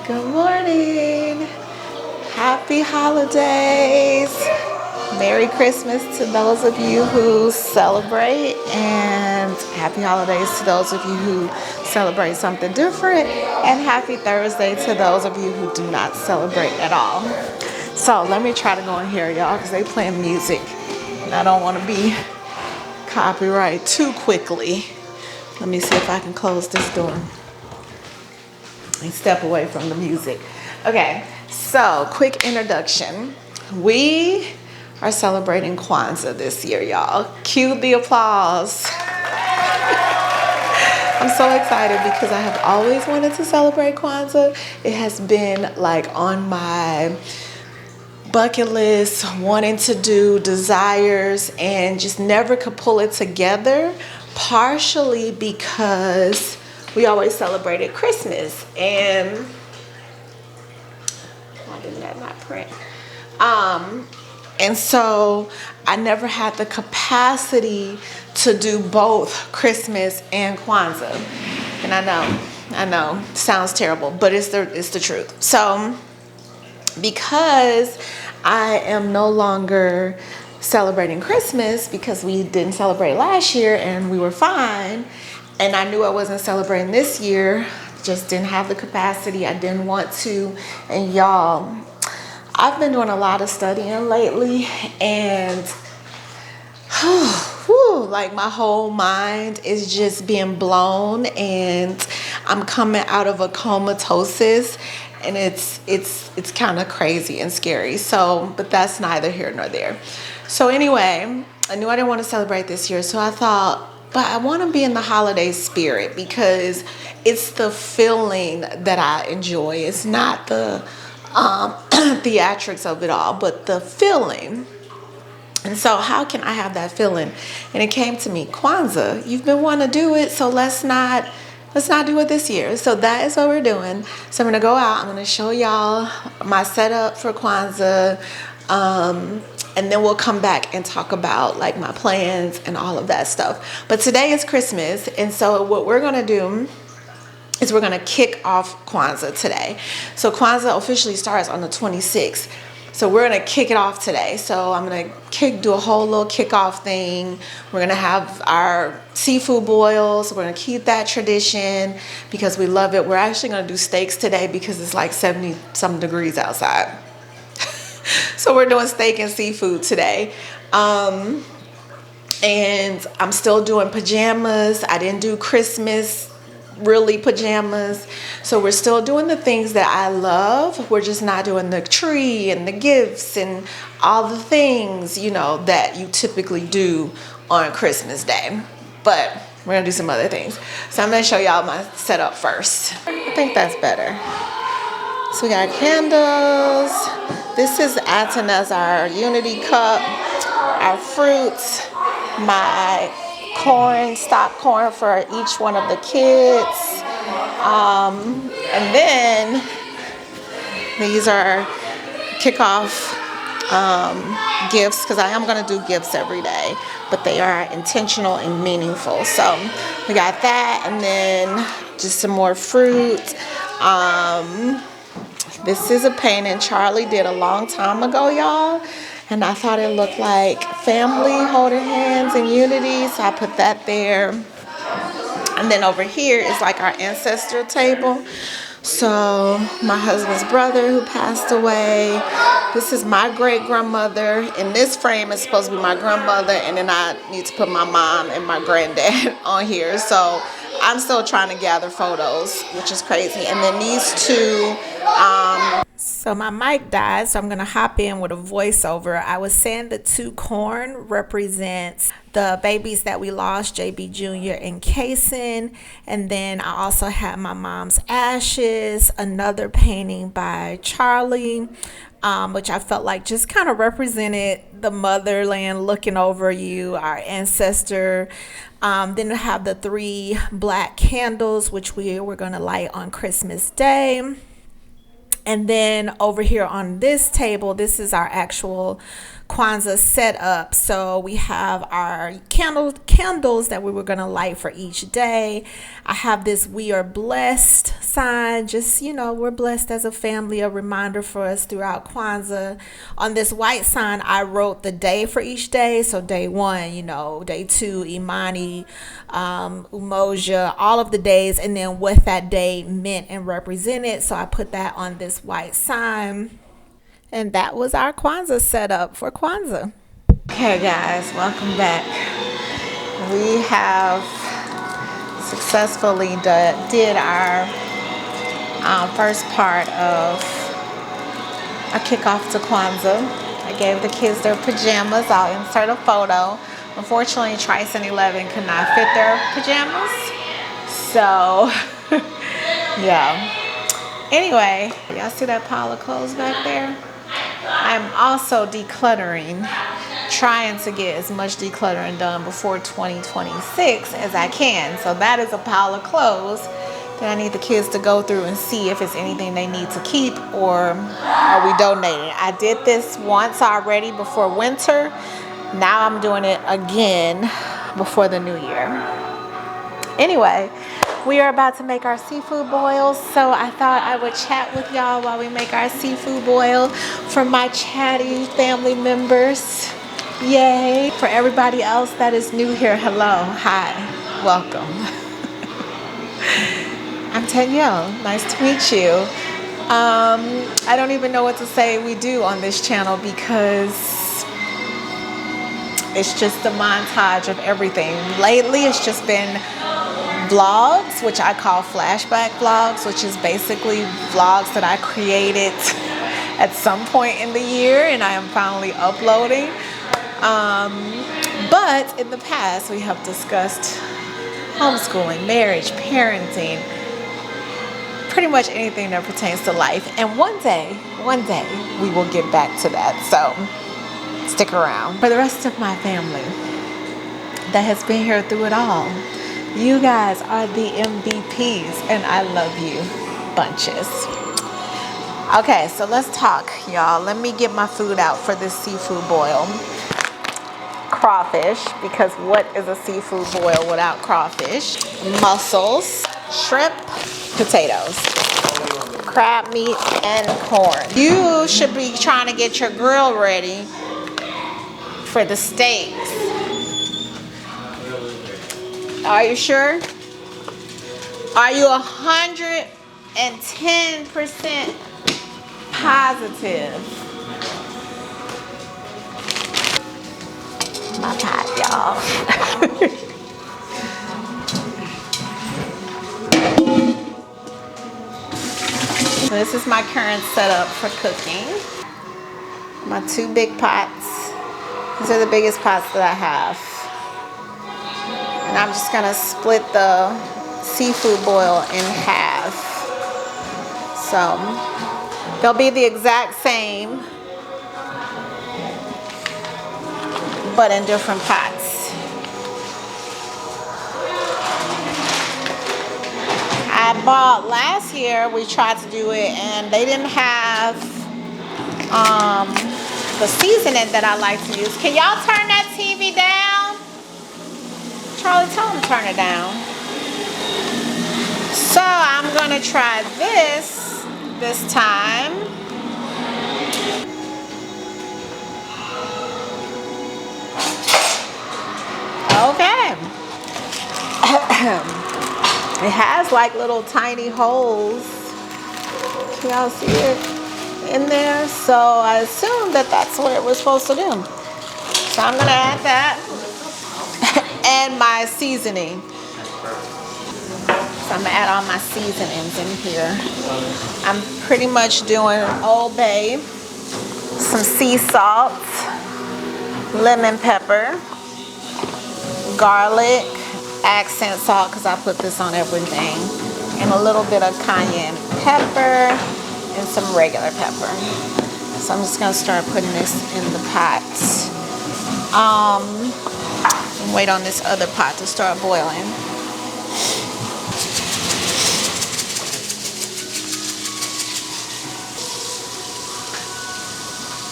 Good morning. Happy holidays. Merry Christmas to those of you who celebrate, and happy holidays to those of you who celebrate something different, and happy Thursday to those of you who do not celebrate at all. So let me try to go in here, y'all, because they playing music, and I don't want to be copyright too quickly. Let me see if I can close this door and step away from the music. Okay, so quick introduction. We are celebrating Kwanzaa this year, y'all. Cue the applause. I'm so excited because I have always wanted to celebrate Kwanzaa. It has been like on my bucket list, wanting to do, desires, and just never could pull it together, partially because we always celebrated Christmas, and why didn't that not print? And so I never had the capacity to do both Christmas and Kwanzaa. And I know, sounds terrible, but it's the truth. So because I am no longer celebrating Christmas because we didn't celebrate last year and we were fine, and I knew I wasn't celebrating this year, just didn't have the capacity, I didn't want to. And y'all, I've been doing a lot of studying lately, and like my whole mind is just being blown, and I'm coming out of a comatosis, and it's kind of crazy and scary. So, but that's neither here nor there. So anyway, I knew I didn't want to celebrate this year, so I thought, but I want to be in the holiday spirit because it's the feeling that I enjoy. It's not the theatrics of it all, but the feeling. And so how can I have that feeling? And it came to me, Kwanzaa, you've been wanting to do it, so let's not do it this year. So that is what we're doing. So I'm going to go out. I'm going to show y'all my setup for Kwanzaa. And then we'll come back and talk about like my plans and all of that stuff. But today is Christmas. And so what we're going to do is we're going to kick off Kwanzaa today. So Kwanzaa officially starts on the 26th. So we're going to kick it off today. So I'm going to do a whole little kickoff thing. We're going to have our seafood boils. We're going to keep that tradition because we love it. We're actually going to do steaks today because it's like 70 some degrees outside. So we're doing steak and seafood today. And I'm still doing pajamas. I didn't do Christmas really pajamas. So we're still doing the things that I love. We're just not doing the tree and the gifts and all the things, that you typically do on Christmas Day. But we're going to do some other things. So I'm going to show y'all my setup first. I think that's better. So we got candles. This is acting as our unity cup, our fruits, my corn, stock corn for each one of the kids. And then these are kickoff gifts, because I am going to do gifts every day, but they are intentional and meaningful. So we got that, and then just some more fruit. This is a painting Charlie did a long time ago, y'all. And I thought it looked like family holding hands in unity. So I put that there. And then over here is like our ancestor table. So my husband's brother who passed away. This is my great grandmother. In this frame is supposed to be my grandmother. And then I need to put my mom and my granddad on here. So I'm still trying to gather photos, which is crazy. And then these two, so my mic died, so I'm going to hop in with a voiceover. I was saying the two corn represents the babies that we lost, JB Jr. and Kason. And then I also have my mom's ashes, another painting by Charlie, which I felt like just kind of represented the motherland looking over you, our ancestor. Then we have the 3 black candles, which we were going to light on Christmas Day. And then over here on this table, this is our actual Kwanzaa set up. So we have our candles that we were going to light for each day. I have this "We are blessed" sign, just, we're blessed as a family, a reminder for us throughout Kwanzaa. On this white sign, I wrote the day for each day. So day 1, day 2, Imani, Umoja, all of the days, and then what that day meant and represented. So I put that on this white sign. And that was our Kwanzaa setup for Kwanzaa. Okay, guys, welcome back. We have successfully did our first part of a kickoff to Kwanzaa. I gave the kids their pajamas. I'll insert a photo. Unfortunately, Trice and 11 could not fit their pajamas. So, yeah. Anyway, y'all see that pile of clothes back there? I'm also decluttering, trying to get as much decluttering done before 2026 as I can. So that is a pile of clothes that I need the kids to go through and see if it's anything they need to keep or are we donating. I did this once already before winter. Now I'm doing it again before the new year. Anyway, we are about to make our seafood boils, so I thought I would chat with y'all while we make our seafood boil. For my chatty family members, yay. For everybody else that is new here, hello, hi, welcome. I'm Danielle, nice to meet you. I don't even know what to say we do on this channel because it's just a montage of everything. Lately, it's just been vlogs, which I call flashback vlogs, which is basically vlogs that I created at some point in the year and I am finally uploading. But in the past, we have discussed homeschooling, marriage, parenting, pretty much anything that pertains to life. And one day, we will get back to that. So stick around. For the rest of my family that has been here through it all, you guys are the MVPs, and I love you bunches. Okay, so let's talk, y'all. Let me get my food out for this seafood boil. Crawfish, because what is a seafood boil without crawfish? Mussels, shrimp, potatoes, crab meat, and corn. You should be trying to get your grill ready for the steaks. Are you sure? Are you 110% positive? My pot, y'all. So this is my current setup for cooking. My 2 big pots. These are the biggest pots that I have. And I'm just gonna split the seafood boil in half. So they'll be the exact same, but in different pots. I bought last year, we tried to do it and they didn't have the seasoning that I like to use. Can y'all turn that TV down? Charlie, tell him to turn it down. So I'm gonna try this time. Okay. It has like little tiny holes. Can y'all see it in there? So I assume that that's what it was supposed to do. So I'm gonna add that and my seasoning. So I'm gonna add all my seasonings in here. I'm pretty much doing Old Bay, some sea salt, lemon pepper, garlic, accent salt because I put this on everything, and a little bit of cayenne pepper and some regular pepper. So I'm just gonna start putting this in the pot. And wait on this other pot to start boiling.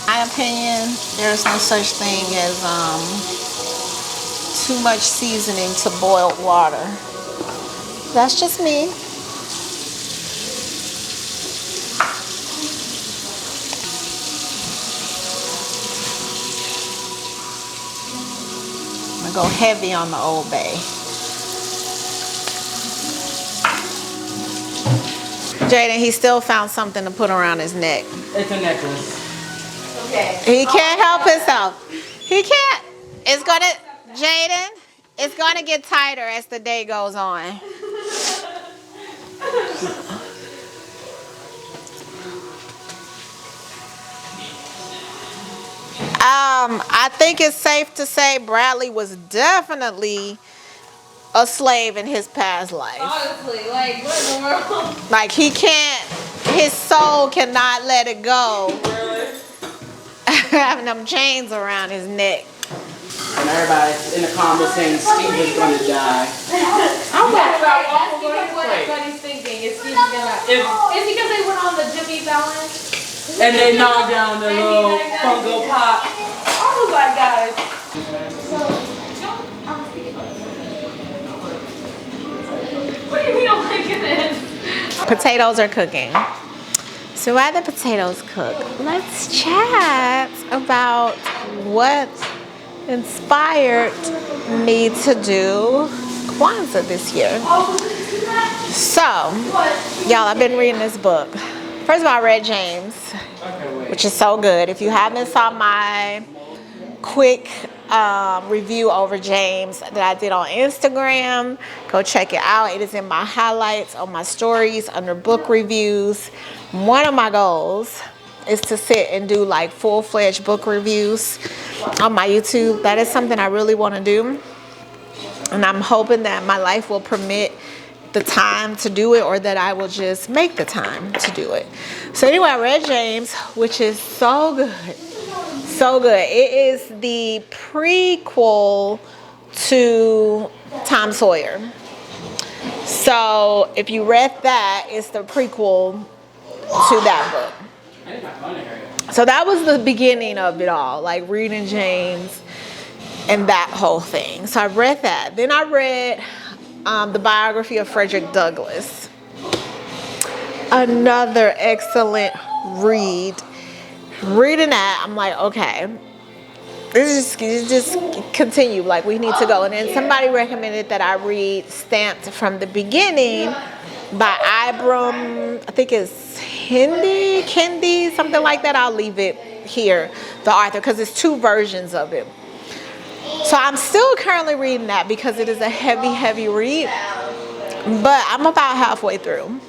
I my opinion, there's no such thing as too much seasoning to boiled water. That's just me. I'm gonna go heavy on the Old Bay. Jaden, he still found something to put around his neck. It's a necklace. Okay. He can't help himself. He can't. It's gonna, Jaden, it's gonna get tighter as the day goes on. I think it's safe to say Bradley was definitely a slave in his past life. Honestly, like, what in the world? Like he can't, his soul cannot let it go. Really? Having them chains around his neck. And everybody in the comments saying Steve is going to die. I'm That's because what everybody's thinking is Steve's gonna. It's because they went on the Jimmy Fallon. And they knocked down the little Funko Pop. I was like, guys. What do you mean I'm liking this? Potatoes are cooking. So while the potatoes cook, let's chat about what inspired me to do Kwanzaa this year. So, y'all, I've been reading this book. First of all, I read James, which is so good. If you haven't saw my quick review over James that I did on Instagram, go check it out. It is in my highlights on my stories under book reviews. One of my goals is to sit and do like full-fledged book reviews on my YouTube. That is something I really want to do, and I'm hoping that my life will permit the time to do it, or that I will just make the time to do it. So anyway, I read James, which is so good. So good. It is the prequel to Tom Sawyer. So if you read that, it's the prequel to that book. So that was the beginning of it all, like reading James and that whole thing. So I read that. Then I read the biography of Frederick Douglass. Another excellent read. Reading that, I'm like, okay, this is just continue. Like, we need to go. And then somebody recommended that I read Stamped from the Beginning by Ibram, I think it's Kendi, something like that. I'll leave it here, the author, because it's two versions of it. So I'm still currently reading that because it is a heavy read, but I'm about halfway through.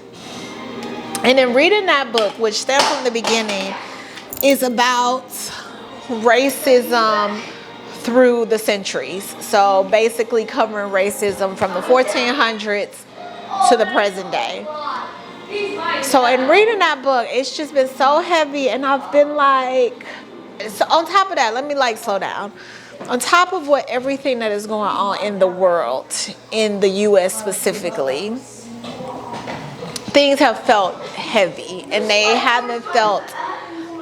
And then reading that book, which Stamped from the Beginning, is about racism through the centuries. So basically covering racism from the 1400s to the present day. So in reading that book, it's just been so heavy, and I've been like, so on top of that, let me like slow down. On top of what everything that is going on in the world, in the US specifically, things have felt heavy, and they haven't felt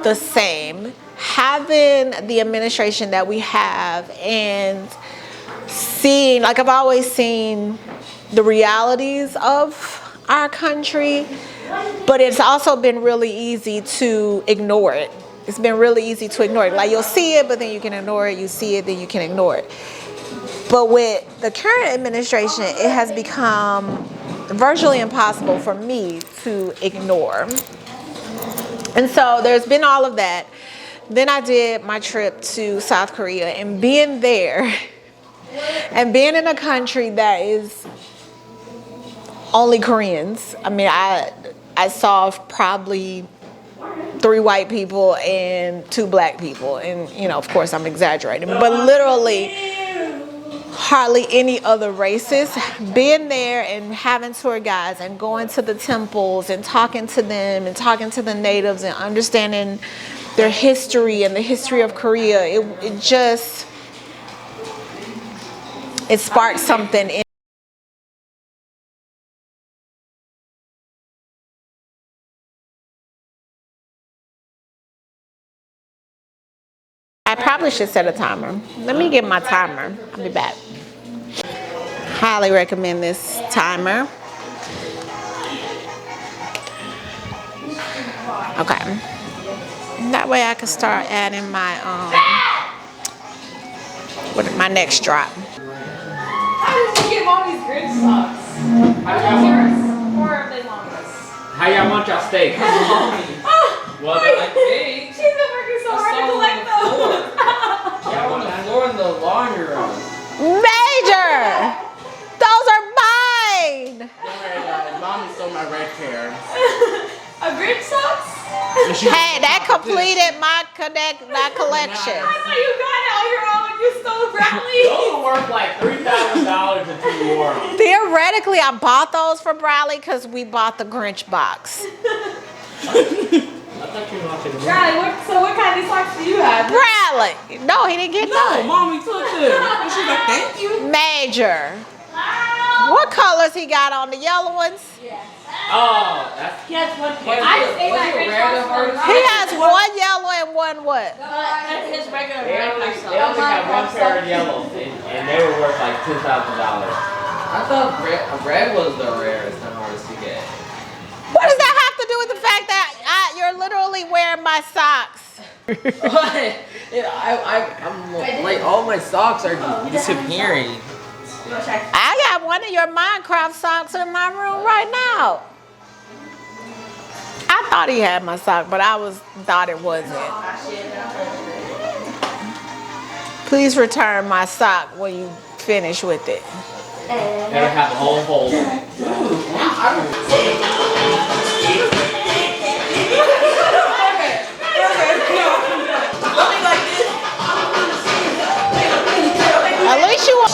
the same. Having the administration that we have, and seeing, like, I've always seen the realities of our country, but it's also been really easy to ignore it. It's been really easy to ignore it. Like, you'll see it, but then you can ignore it. You see it, then you can ignore it. But with the current administration, it has become virtually impossible for me to ignore. And so there's been all of that. Then I did my trip to South Korea, and being there and being in a country that is only Koreans. I mean, I saw probably 3 white people and 2 black people. And, you know, of course I'm exaggerating, but literally hardly any other races. Being there and having tour guides and going to the temples and talking to them and talking to the natives and understanding their history and the history of Korea, it sparked something in probably should set a timer. Let me get my timer. I'll be back. Highly recommend this timer. Okay. That way I can start adding my my next drop. How did you get mommy's Grinch socks? Yours or are they longest? How y'all want y'all steak? Well, they're like big. She's been working so hard to collect those. Yeah, on the floor in the laundry room. Major! Those are mine! Don't worry, guys. Mommy stole my red pair. A Grinch socks? Hey, that completed my collection. I thought you got it on your own and you stole Bradley. Those were worth like $3,000 until you wore them. Theoretically, I bought those for Bradley because we bought the Grinch box. I thought you were watching the Bradley, what kind of socks do you have? Bradley! No, he didn't get none. Mommy took them. And she's like, thank you. Major. What colors he got on the yellow ones? Oh, that's... Yes, one pair. I just ate that Grinch box. He has one yellow and one what? That's his regular They only socks. had one pair of yellows, and they were worth like $2,000. I thought red was the rarest and hardest to get. What does that have to do with the fact that you're literally wearing my socks? I'm like, all my socks are disappearing. I got one of your Minecraft socks in my room right now. I thought he had my sock, but thought it wasn't. Please return my sock when you finish with it. That'll have a whole hole in it. At least you want.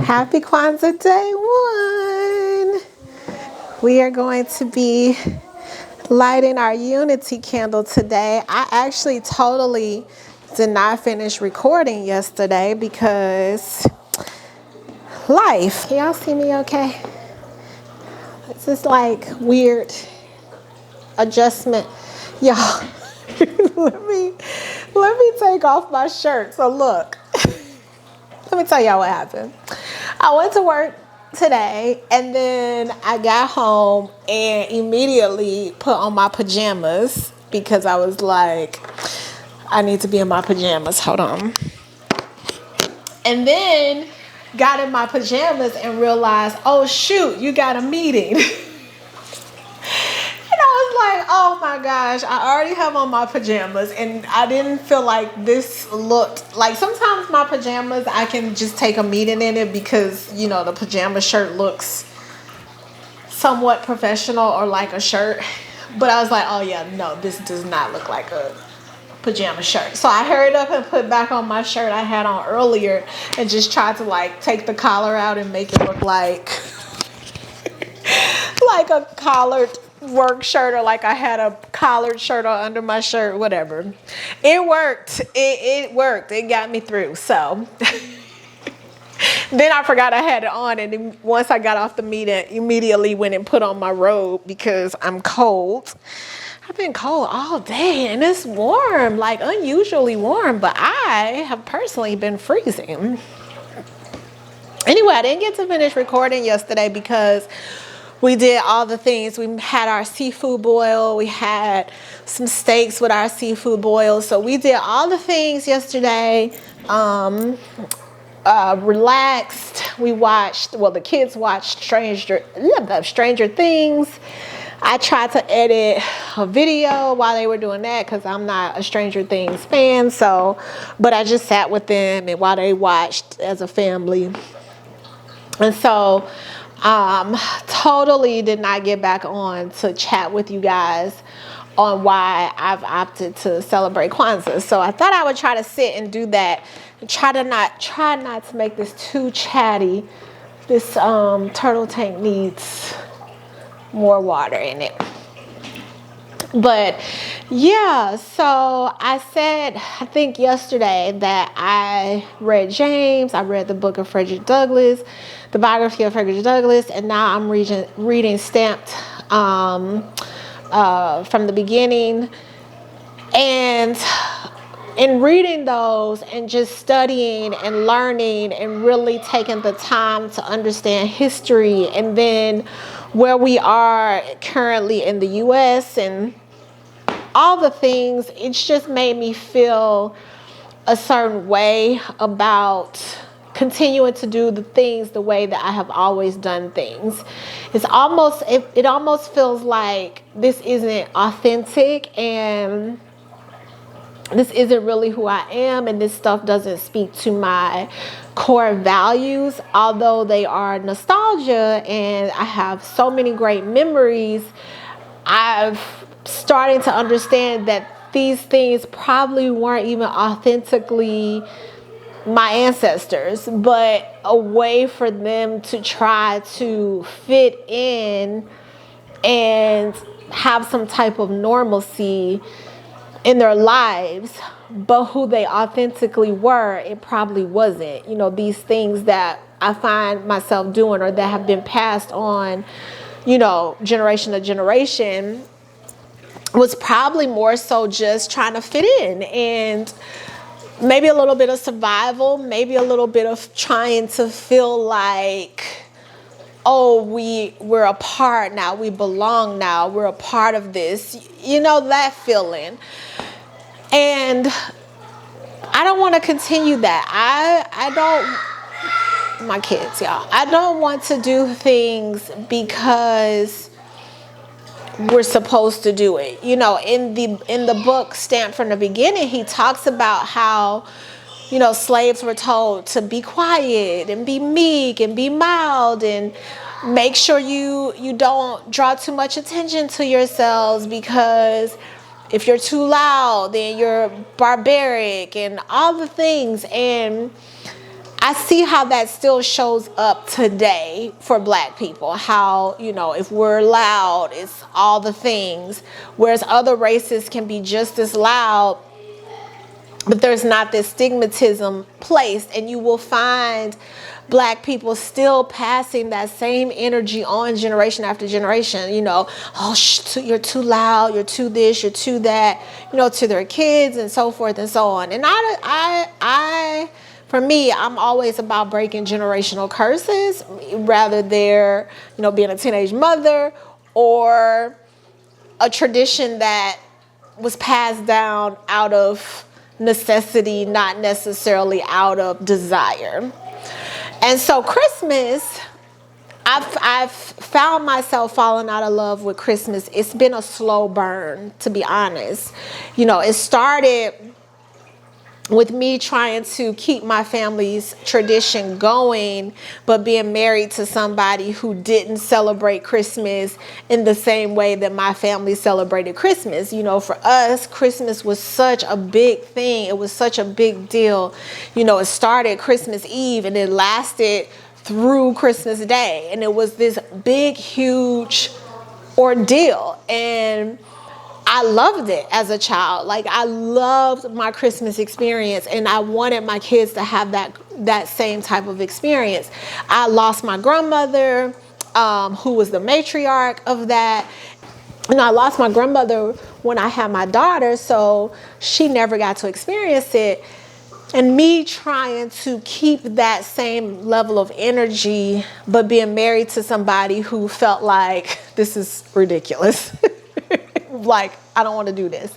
Happy Kwanzaa Day 1. We are going to be lighting our unity candle today. I actually totally did not finish recording yesterday because life. Can y'all see me okay? It's just like weird adjustment. Y'all, let me take off my shirt. So look, let me tell y'all what happened. I went to work today and then I got home and immediately put on my pajamas because I was like, I need to be in my pajamas. Hold on. And then got in my pajamas and realized, oh shoot, you got a meeting. And I was like, oh my gosh, I already have on my pajamas and I didn't feel like this looked like, sometimes my pajamas, I can just take a meeting in it because, you know, the pajama shirt looks somewhat professional or like a shirt. But I was like, oh yeah, no, this does not look like a pajama shirt. So I hurried up and put back on my shirt I had on earlier and just tried to like take the collar out and make it look like like a collared work shirt, or like I had a collared shirt on under my shirt, whatever. It worked. It worked. It got me through. So then I forgot I had it on, and then once I got off the meeting, immediately went and put on my robe because I'm cold. I've been cold all day and it's warm, like unusually warm, but I have personally been freezing. Anyway, I didn't get to finish recording yesterday because we did all the things. We had our seafood boil. We had some steaks with our seafood boil. So we did all the things yesterday. Relaxed. We watched, well, the kids watched Stranger Things. I tried to edit a video while they were doing that because I'm not a Stranger Things fan. So, but I just sat with them and while they watched as a family. And so, totally did not get back on to chat with you guys on why I've opted to celebrate Kwanzaa. So I thought I would try to sit and do that and try not to make this too chatty. This turtle tank needs more water in it. But yeah, so I said, I think yesterday that I read James, I read the book of Frederick Douglass, the biography of Frederick Douglass, and now I'm reading Stamped from the beginning. And in reading those and just studying and learning and really taking the time to understand history and then where we are currently in the U.S. and all the things, it's just made me feel a certain way about continuing to do the things the way that I have always done things. It almost feels like this isn't authentic and this isn't really who I am, and this stuff doesn't speak to my core values, although they are nostalgia and I have so many great memories. I've starting to understand that these things probably weren't even authentically my ancestors, but a way for them to try to fit in and have some type of normalcy in their lives, but who they authentically were, it probably wasn't. You know, these things that I find myself doing or that have been passed on, you know, generation to generation, was probably more so just trying to fit in, and maybe a little bit of survival, maybe a little bit of trying to feel like, oh, we're a part now, we belong now, we're a part of this, you know, that feeling. And I don't want to continue that. I don't, my kids, y'all, I don't want to do things because we're supposed to do it. You know, in the book Stamped from the Beginning, he talks about how, you know, slaves were told to be quiet and be meek and be mild and make sure you don't draw too much attention to yourselves, because if you're too loud, then you're barbaric and all the things. And I see how that still shows up today for Black people. How, you know, if we're loud, it's all the things. Whereas other races can be just as loud, but there's not this stigmatism placed. And you will find Black people still passing that same energy on generation after generation. You know, oh, you're too loud, you're too this, you're too that, you know, to their kids and so forth and so on. And I for me, I'm always about breaking generational curses, rather they're, you know, being a teenage mother or a tradition that was passed down out of necessity, not necessarily out of desire. And so Christmas, I've found myself falling out of love with Christmas. It's been a slow burn, to be honest. You know, it started with me trying to keep my family's tradition going, but being married to somebody who didn't celebrate Christmas in the same way that my family celebrated Christmas. You know, for us, Christmas was such a big thing. It was such a big deal. You know, it started Christmas Eve and it lasted through Christmas Day. And it was this big, huge ordeal. And I loved it as a child. Like, I loved my Christmas experience, and I wanted my kids to have that same type of experience. I lost my grandmother, who was the matriarch of that. And I lost my grandmother when I had my daughter, so she never got to experience it. And me trying to keep that same level of energy, but being married to somebody who felt like, this is ridiculous. Like, I don't want to do this.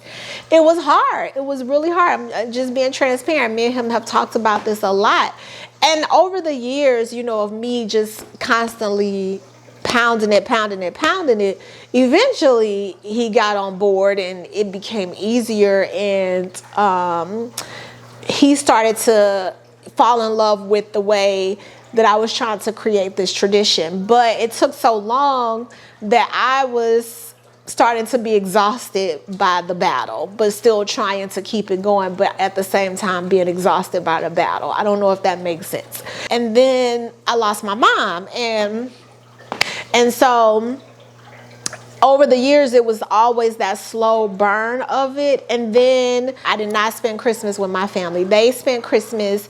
It was hard. It was really hard. I'm just being transparent. Me and him have talked about this a lot. And over the years, you know, of me just constantly pounding it, eventually he got on board and it became easier. And he started to fall in love with the way that I was trying to create this tradition. But it took so long that I was starting to be exhausted by the battle, but still trying to keep it going, but at the same time being exhausted by the battle. I don't know if that makes sense. And then I lost my mom, and so over the years, it was always that slow burn of it. And then I did not spend Christmas with my family. They spent Christmas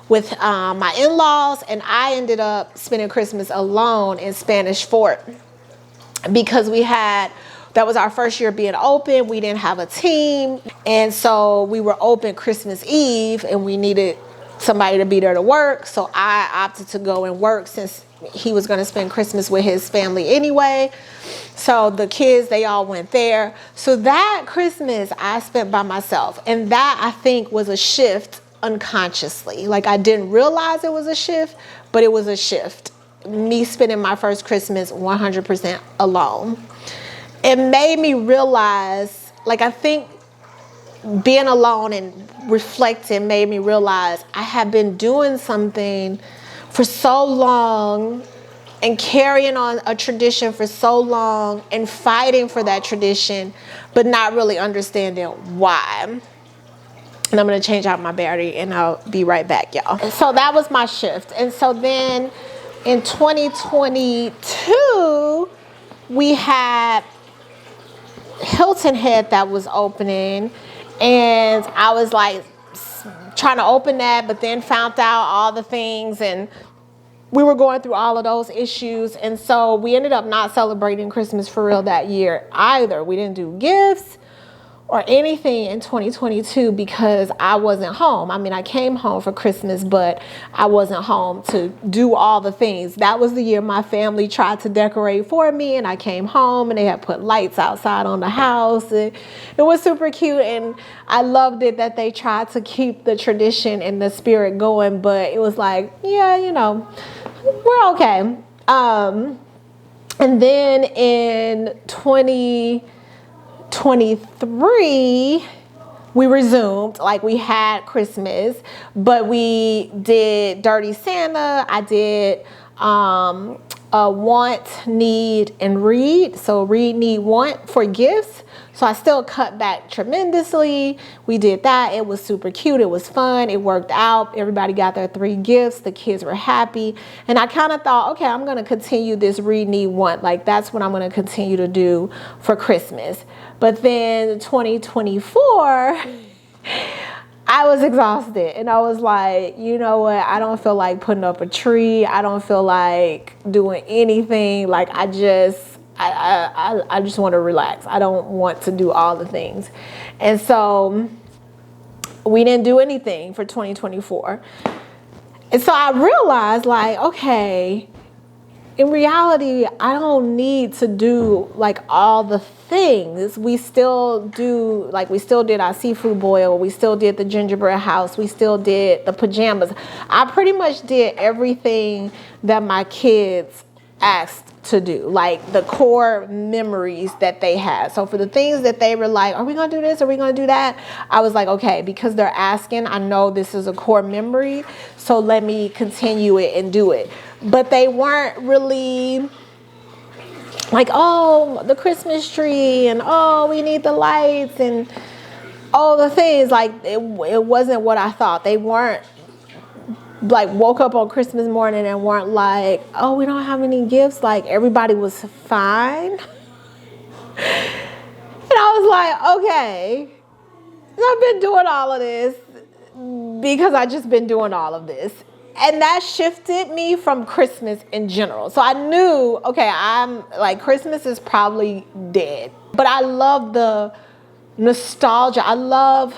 with my in-laws, and I ended up spending Christmas alone in Spanish Fort because that was our first year being open. We didn't have a team. And so we were open Christmas Eve, and we needed somebody to be there to work. So I opted to go and work since he was going to spend Christmas with his family anyway. So the kids, they all went there. So that Christmas I spent by myself. And that, I think, was a shift unconsciously. Like, I didn't realize it was a shift, but it was a shift. Me spending my first Christmas 100% alone. It made me realize, like, I think being alone and reflecting made me realize I had been doing something for so long and carrying on a tradition for so long and fighting for that tradition, but not really understanding why. And I'm going to change out my battery and I'll be right back, y'all. So that was my shift. And so then in 2022, we had Hilton Head that was opening, and I was like trying to open that, but then found out all the things, and we were going through all of those issues. And so we ended up not celebrating Christmas for real that year either. We didn't do gifts or anything in 2022 because I wasn't home. I mean, I came home for Christmas, but I wasn't home to do all the things. That was the year my family tried to decorate for me, and I came home and they had put lights outside on the house. It was super cute, and I loved it that they tried to keep the tradition and the spirit going, but it was like, yeah, you know, we're okay. And then in 2023, we resumed, like, we had Christmas, but we did Dirty Santa. I did want, need, and read. So read, need, want for gifts. So I still cut back tremendously. We did that. It was super cute. It was fun. It worked out. Everybody got their 3 gifts. The kids were happy. And I kind of thought, okay, I'm going to continue this read, need, want. Like, that's what I'm going to continue to do for Christmas. But then 2024, I was exhausted, and I was like, you know what? I don't feel like putting up a tree. I don't feel like doing anything. Like, I just want to relax. I don't want to do all the things. And so we didn't do anything for 2024. And so I realized, like, okay, in reality, I don't need to do like all the things. We still do, like, we still did our seafood boil. We still did the gingerbread house. We still did the pajamas. I pretty much did everything that my kids asked to do, like the core memories that they had. So for the things that they were like, are we going to do this? Are we going to do that? I was like, okay, because they're asking, I know this is a core memory. So let me continue it and do it. But they weren't really like, oh, the Christmas tree, and oh, we need the lights, and all the things. Like, it wasn't what I thought. They weren't like woke up on Christmas morning and weren't like, oh, we don't have any gifts. Like, everybody was fine. And I was like, okay, I've been doing all of this because I just been doing all of this. And that shifted me from Christmas in general. So I knew, okay, I'm like, Christmas is probably dead. But I love the nostalgia. I love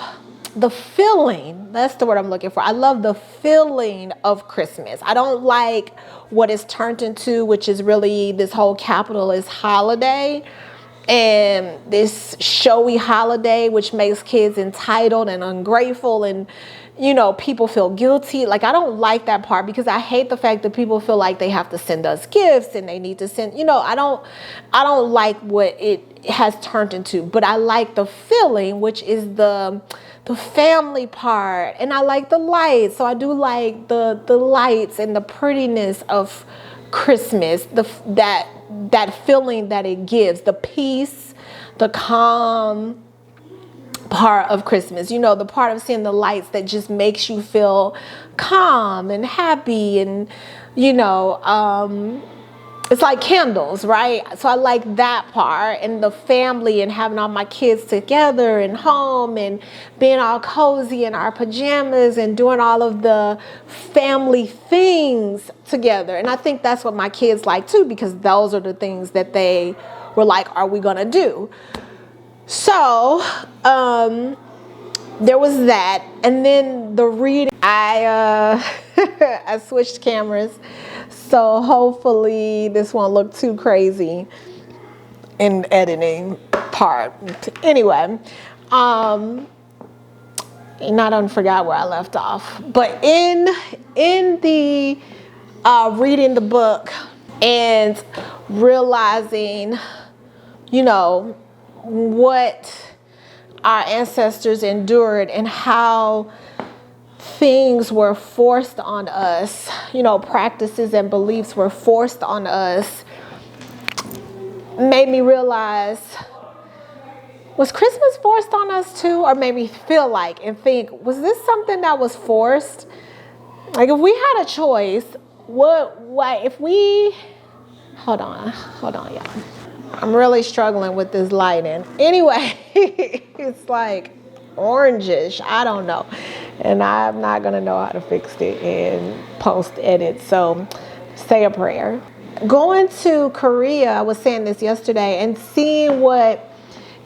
the feeling. That's the word I'm looking for. I love the feeling of Christmas. I don't like what it's turned into, which is really this whole capitalist holiday and this showy holiday, which makes kids entitled and ungrateful, and, you know, people feel guilty. Like, I don't like that part because I hate the fact that people feel like they have to send us gifts and they need to send, you know, I don't like what it has turned into, but I like the feeling, which is the family part, and I like the lights. So I do like the lights and the prettiness of Christmas, that feeling that it gives, the peace, the calm part of Christmas, you know, the part of seeing the lights that just makes you feel calm and happy, and, you know, it's like candles, right? So I like that part, and the family, and having all my kids together and home, and being all cozy in our pajamas and doing all of the family things together. And I think that's what my kids like too, because those are the things that they were like, are we gonna do? So there was that. And then the reading, I I switched cameras, so hopefully this won't look too crazy in editing part. Anyway, and I don't forgot where I left off, but in the reading the book and realizing, you know, what our ancestors endured and how things were forced on us, you know, practices and beliefs were forced on us, made me realize, was Christmas forced on us too? Or made me feel like and think, was this something that was forced? Like, if we had a choice, what if we, hold on, y'all. I'm really struggling with this lighting. Anyway, it's like orangish, I don't know. And I'm not gonna know how to fix it in post edit, so say a prayer. Going to Korea, I was saying this yesterday, and seeing what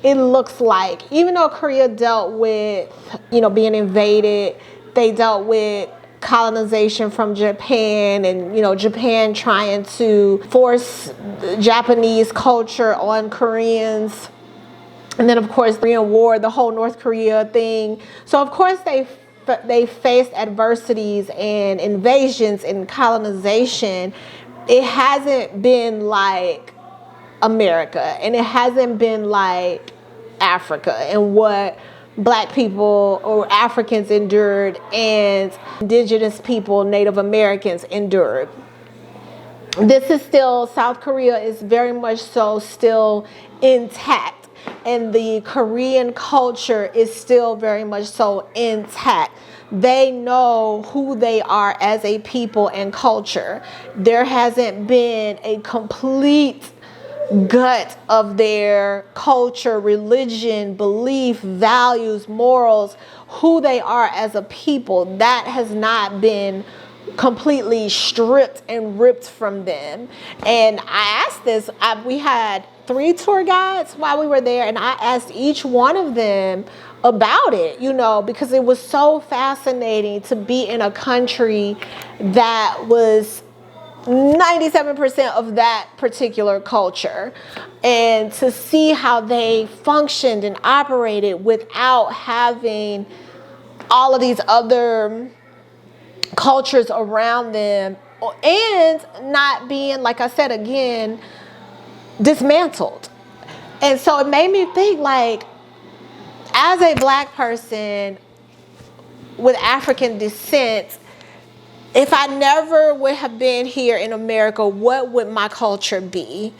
it looks like, even though Korea dealt with, you know, being invaded, they dealt with colonization from Japan, and, you know, Japan trying to force Japanese culture on Koreans. And then, of course, Korean War, the whole North Korea thing. So, of course, they faced adversities and invasions and colonization. It hasn't been like America, and it hasn't been like Africa and what Black people or Africans endured and indigenous people, Native Americans endured. This is still, South Korea is very much so still intact, and the Korean culture is still very much so intact. They know who they are as a people and culture. There hasn't been a complete gut of their culture, religion, belief, values, morals, who they are as a people. That has not been completely stripped and ripped from them. And I asked this, we had 3 tour guides while we were there, and I asked each one of them about it, you know, because it was so fascinating to be in a country that was 97% of that particular culture, and to see how they functioned and operated without having all of these other cultures around them, and not being, like I said again, dismantled. And so it made me think, like, as a Black person with African descent, if I never would have been here in America, what would my culture be?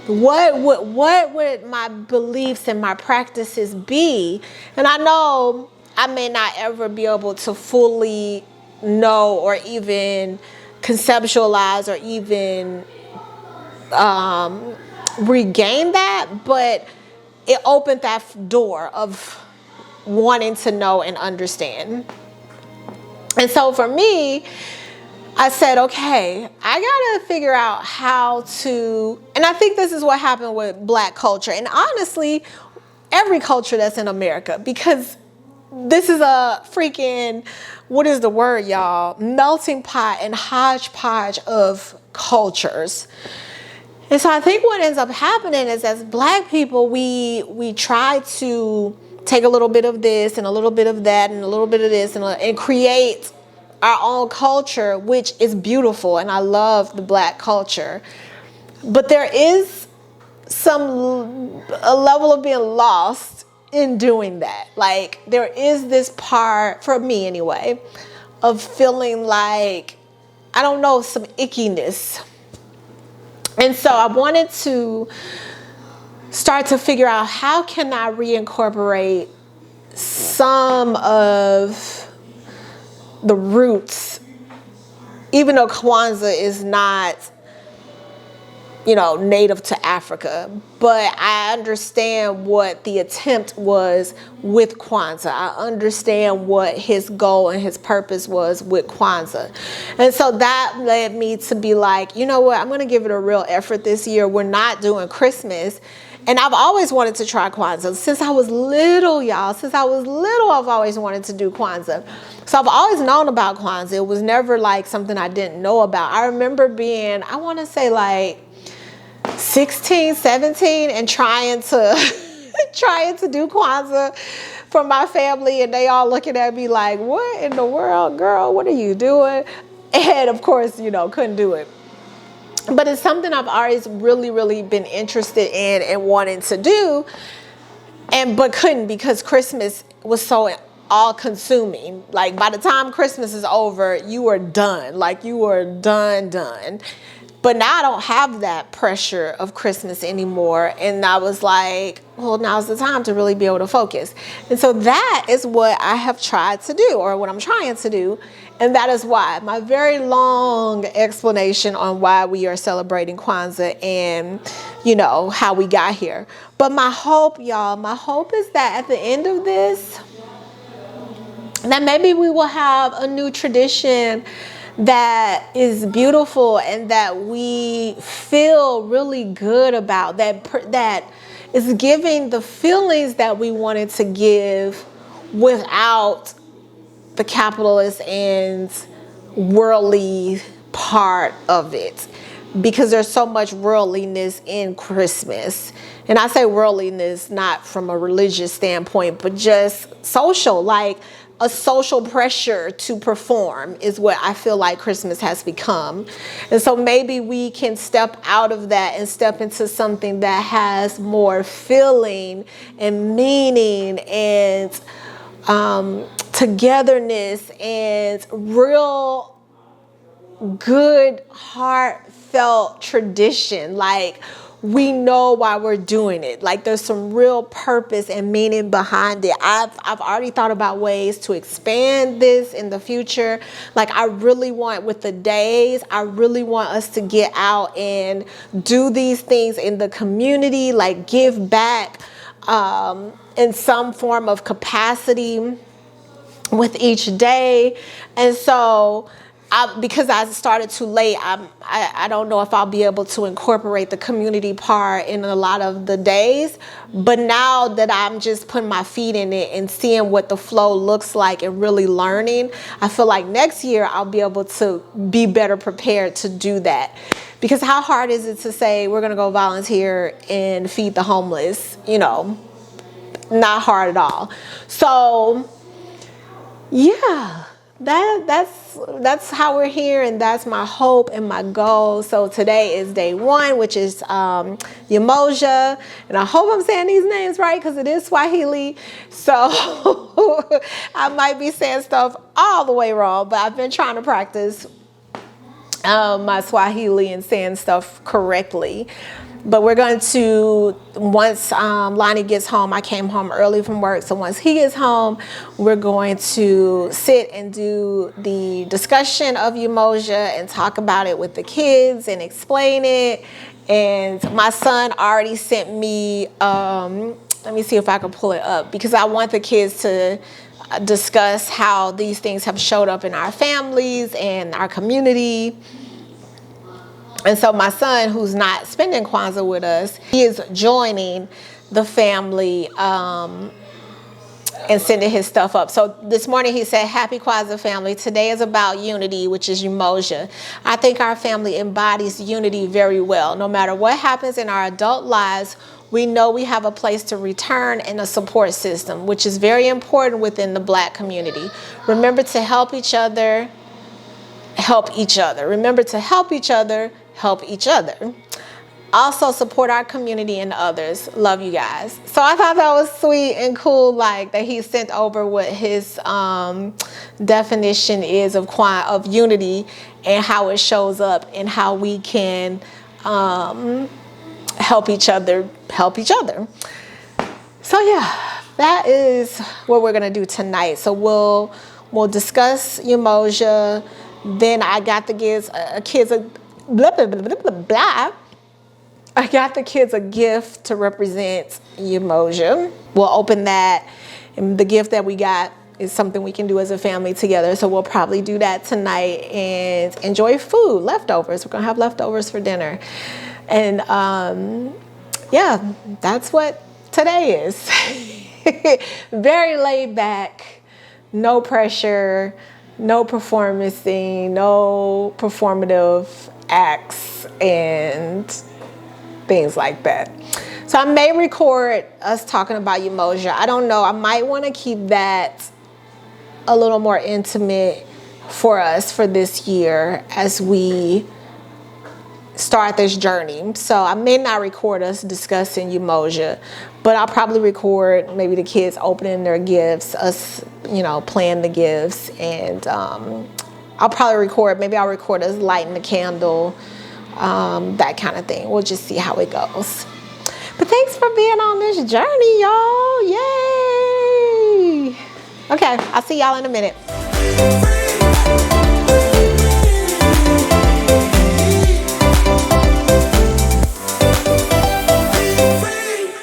What would my beliefs and my practices be? And I know I may not ever be able to fully know or even conceptualize or even regain that, but it opened that door of wanting to know and understand. And so for me, I said, okay, I gotta figure out how to, and I think this is what happened with Black culture, and honestly, every culture that's in America, because this is a freaking, what is the word, y'all? Melting pot and hodgepodge of cultures. And so I think what ends up happening is, as Black people, we try to take a little bit of this and a little bit of that and a little bit of this and create our own culture, which is beautiful, and I love the Black culture. But there is a level of being lost in doing that. Like, there is this part, for me anyway, of feeling like, I don't know, some ickiness. And so I wanted to start to figure out, how can I reincorporate some of the roots, even though Kwanzaa is not native to Africa. But I understand what the attempt was with Kwanzaa. I understand what his goal and his purpose was with Kwanzaa. And so that led me to be like, you know what, I'm going to give it a real effort this year. We're not doing Christmas. And I've always wanted to try Kwanzaa. Since I was little, y'all. Since I was little, I've always wanted to do Kwanzaa. So I've always known about Kwanzaa. It was never like something I didn't know about. I remember being, I want to say like 16, 17 and trying to do Kwanzaa for my family, and they all looking at me like, what in the world, girl, what are you doing? And of course, couldn't do it. But it's something I've always really, really been interested in and wanting to do, but couldn't because Christmas was so all-consuming. Like by the time Christmas is over, you are done. Like you are done. But now I don't have that pressure of Christmas anymore. And I was like, well, now's the time to really be able to focus. And so that is what I have tried to do, or what I'm trying to do. And that is why, my very long explanation on why we are celebrating Kwanzaa and, how we got here. But my hope, y'all, is that at the end of this, that maybe we will have a new tradition that is beautiful and that we feel really good about, that is giving the feelings that we wanted to give without the capitalist and worldly part of it. Because there's so much worldliness in Christmas. And I say worldliness not from a religious standpoint, but just social, like a social pressure to perform is what I feel like Christmas has become. And so maybe we can step out of that and step into something that has more feeling and meaning and togetherness and real good heartfelt tradition. Like we know why we're doing it. Like there's some real purpose and meaning behind it. I've already thought about ways to expand this in the future. Like I really want, with the days, I really want us to get out and do these things in the community, like give back in some form of capacity with each day. And so because I started too late, I don't know if I'll be able to incorporate the community part in a lot of the days. But now that I'm just putting my feet in it and seeing what the flow looks like and really learning, I feel like next year I'll be able to be better prepared to do that. Because how hard is it to say we're going to go volunteer and feed the homeless? Not hard at all. So yeah. That's how we're here, and that's my hope and my goal. So today is day 1, which is Umoja, and I hope I'm saying these names right because it is Swahili. So I might be saying stuff all the way wrong, but I've been trying to practice my Swahili and saying stuff correctly. But we're going to, once Lonnie gets home, I came home early from work, so once he gets home, we're going to sit and do the discussion of Umoja and talk about it with the kids and explain it. And my son already sent me, let me see if I can pull it up, because I want the kids to discuss how these things have showed up in our families and our community. And so my son, who's not spending Kwanzaa with us, he is joining the family and sending his stuff up. So this morning he said, "Happy Kwanzaa family. Today is about unity, which is Umoja. I think our family embodies unity very well. No matter what happens in our adult lives, we know we have a place to return and a support system, which is very important within the Black community. Remember to help each other. Remember to help each other. Help each other. Also support our community and others. Love you guys." So I thought that was sweet and cool, like that he sent over what his definition is of unity and how it shows up and how we can help each other. So yeah, that is what we're gonna do tonight. So we'll discuss Umoja. Then I got the kids blah, blah, blah, blah, blah, blah. I got the kids a gift to represent Umoja. We'll open that. And the gift that we got is something we can do as a family together. So we'll probably do that tonight and enjoy food, leftovers. We're gonna have leftovers for dinner. And yeah, that's what today is. Very laid back, no pressure, no performancing, no performative acts and things like that. So I may record us talking about Umoja. I don't know. I might want to keep that a little more intimate for us for this year as we start this journey. So I may not record us discussing Umoja, but I'll probably record maybe the kids opening their gifts, us, playing the gifts, and I'll probably record, maybe I'll record us lighting the candle, that kind of thing. We'll just see how it goes. But thanks for being on this journey, y'all. Yay! Okay, I'll see y'all in a minute.